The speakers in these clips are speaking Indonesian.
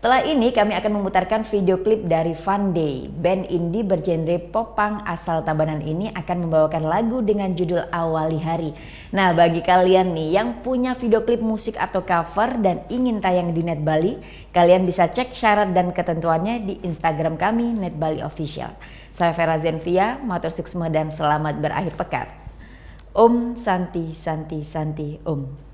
Setelah ini kami akan memutarkan video klip dari Fun Day. Band indie bergenre popang asal Tabanan ini akan membawakan lagu dengan judul Awali Hari. Nah, bagi kalian nih yang punya video klip musik atau cover dan ingin tayang di Net Bali, kalian bisa cek syarat dan ketentuannya di Instagram kami Net Bali Official. Saya Vera Zenvia, matur suksma dan selamat berakhir pekan. Om Santi Santi Santi Om.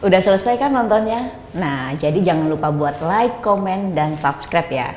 Udah selesai kan nontonnya? Nah, jadi jangan lupa buat like, komen, dan subscribe ya.